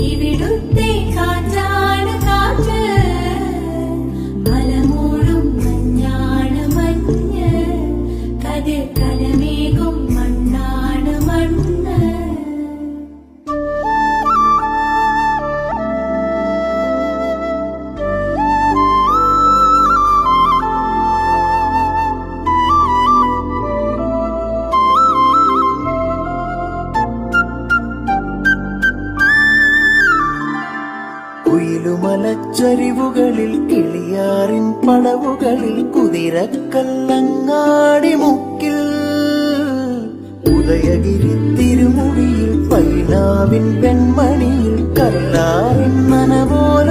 ഇവിടുത്തെ കാറ്റാണ് കാറ്റ്, മലമൂടും മഞ്ഞാണ് മഞ്ഞ്, കതിർ കലമേകും മണ്ണാണ് മണ്ണ്. കുയിലുമലച്ചരിവുകളിൽ കിളിയാറിൻ പടവുകളിൽ കുതിരക്കല്ലങ്ങാടി മുക്കിൽ ഉദയഗിരി തിരുമുടിയിൽ പൈനാവിൻ വെൺമണിയിൽ കല്ലാറിൻ നനപോല